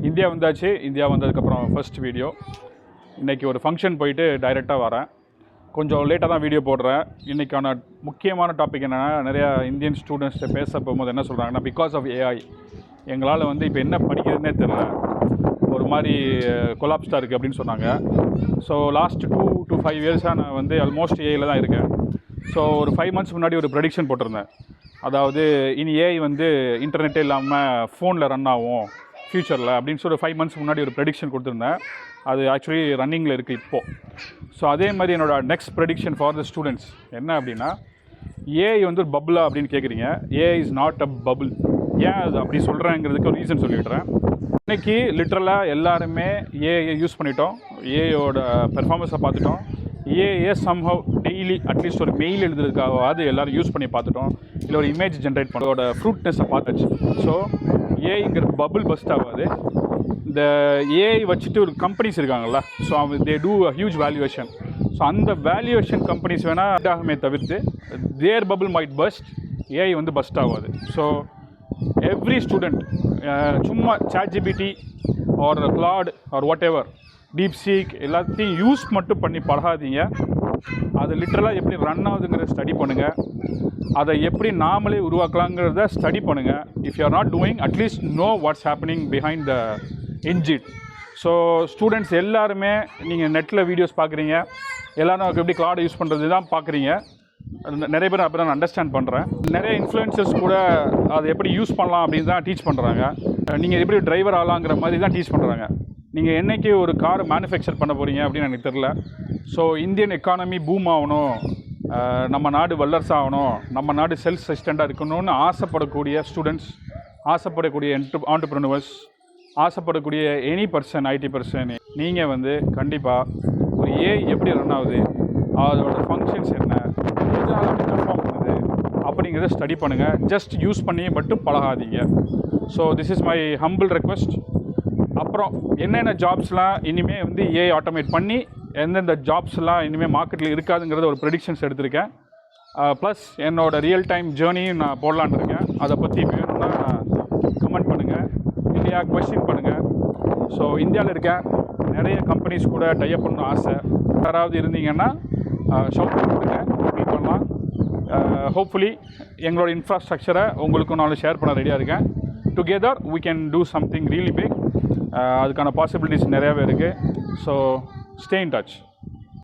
India வந்தாச்சு. India வந்ததுக்கப்புறம் first video. இன்றைக்கி ஒரு ஃபங்க்ஷன் போயிட்டு டைரெக்டாக வரேன். கொஞ்சம் லேட்டாக தான் வீடியோ போடுறேன். இன்றைக்கான முக்கியமான டாபிக் என்னென்னா, நிறையா இந்தியன் ஸ்டூடெண்ட்ஸ்கிட்ட பேச போகும்போது என்ன சொல்கிறாங்கன்னா, பிகாஸ் ஆஃப் ஏஐ எங்களால் இப்போ என்ன படிக்கிறதுனே தெரியல, ஒரு மாதிரி கொலாப்ஸ்டாக இருக்குது அப்படின்னு சொன்னாங்க. ஸோ லாஸ்ட் 2 to 5 இயர்ஸாக நான் ஆல்மோஸ்ட் ஏஐயில் தான் இருக்கேன். ஸோ ஒரு 5 months முன்னாடி ஒரு ப்ரெடிக்ஷன் போட்டிருந்தேன். அதாவது இனி ஏஐ இன்டர்நெட்டே இல்லாமல் ஃபோனில் ரன் ஆகும் ஃப்யூச்சரில் அப்படின்னு சொல்லி 5 months முன்னாடி ஒரு ப்ரெடிக்ஷன் கொடுத்துருந்தேன். அது ஆக்சுவலி ரன்னிங்கில் இருக்குது இப்போது. ஸோ அதே மாதிரி என்னோடய next prediction for the students என்ன அப்படின்னா, ஏஐ ஒரு பபுளா அப்படின்னு கேட்குறீங்க. AI is not a bubble. ஏன் அது அப்படி சொல்கிறேங்கிறதுக்கு ஒரு ரீசன் சொல்லிடுறேன். இன்றைக்கி லிட்ரலாக எல்லாருமே ஏஐ யூஸ் பண்ணிட்டோம். ஏஐயோட பெர்ஃபார்மன்ஸை பார்த்துட்டோம். ஏஐ சம்ஹவ் டெய்லி அட்லீஸ்ட் ஒரு மெயில் எழுதுறதுக்காகவாது எல்லோரும் யூஸ் பண்ணி பார்த்துட்டோம். இல்லை ஒரு இமேஜ் ஜென்ரேட் பண்ணோட ஃப்ரூட்னஸை பார்த்தாச்சு. ஸோ ஏஐங்கிற பபுள் பஸ்ட் ஆகாது. இந்த ஏஐ வச்சுட்டு ஒரு கம்பெனிஸ் இருக்காங்கள்ல, so they do a huge valuation. So அந்த வேல்யூவேஷன் கம்பெனிஸ் வேணால் ஆகுமே தவிர்த்து their bubble might burst, AI burst ஆகாது. ஸோ எவ்ரி ஸ்டூடெண்ட் சும்மா ChatGPT or Claude or whatever DeepSeek எல்லாத்தையும் யூஸ் மட்டும் பண்ணி பழகாதீங்க. அது லிட்ரலாக எப்படி ரன் ஆகுதுங்கிற ஸ்டடி பண்ணுங்கள். அதை எப்படி நாமளே உருவாக்கலாங்கிறத ஸ்டடி பண்ணுங்கள். If you are not doing, at least know what's happening behind the engine. So students எல்லாருமே நீங்கள் நெட்டில் வீடியோஸ் பார்க்குறீங்க, எல்லோரும் எப்படி Claude யூஸ் பண்ணுறது தான் பார்க்குறீங்க. நிறைய பேர் அப்படி நான் அண்டர்ஸ்டாண்ட் பண்ணுறேன். நிறைய இன்ஃப்ளூயன்சர்ஸ் கூட அதை எப்படி யூஸ் பண்ணலாம் அப்படின்னு தான் டீச் பண்ணுறாங்க. நீங்கள் எப்படி டிரைவர் ஆகலாங்கிற மாதிரி தான் டீச் பண்ணுறாங்க. நீங்கள் என்றைக்கு ஒரு கார் மேனுஃபேக்சர் பண்ண போகிறீங்க அப்படின்னு எனக்கு தெரில. ஸோ இந்தியன் எக்கானமி பூம் ஆகணும், நம்ம நாடு வல்லரசு ஆகணும், நம்ம நாடு செல்ஃப் சஸ்டெண்டாக இருக்கணும்னு ஆசைப்படக்கூடிய ஸ்டூடெண்ட்ஸ், ஆசைப்படக்கூடிய ஆண்டர்ப்ரனர்ஸ், ஆசைப்படக்கூடிய எனி பர்சன், ஐடி பர்சன், நீங்கள் கண்டிப்பாக ஒரு ஏஐ எப்படி ரன் ஆகுது, அதோட ஃபங்க்ஷன்ஸ் என்ன, எதனால் அப்படி பெர்ஃபார்ம் பண்ணுது அப்படிங்கிறத ஸ்டடி பண்ணுங்கள். ஜஸ்ட் யூஸ் பண்ணி மட்டும் பழகாதீங்க. So this is my humble request. அப்புறம் என்னென்ன ஜாப்ஸ்லாம் இனிமேல் ஏஐ ஆட்டோமேட் பண்ணி எந்தெந்த ஜாப்ஸ்லாம் இனிமேல் மார்க்கெட்டில் இருக்காதுங்கிறத ஒரு ப்ரெடிக்ஷன்ஸ் எடுத்திருக்கேன். ப்ளஸ் என்னோடய ரியல் டைம் ஜேர்னியும் நான் போடலான்னு இருக்கேன். அதை பற்றி வேணும்னா கமெண்ட் பண்ணுங்கள், இல்லையா கொஸ்டின் பண்ணுங்கள். ஸோ இந்தியாவில் இருக்கேன், நிறைய கம்பெனிஸ் கூட டைப் பண்ணணும் ஆசை. யாராவது இருந்தீங்கன்னா ஷவுட் பண்ணுங்க, மீட் பண்ணலாம். ஹோப்ஃபுல்லி எங்களோட இன்ஃப்ராஸ்ட்ரக்சரை உங்களுக்கு நான் ஷேர் பண்ண ரெடியாக இருக்கேன். Together we can do something really big. அதுக்கான பாசிபிலிட்டிஸ் நிறையாவே இருக்குது. So stay in touch.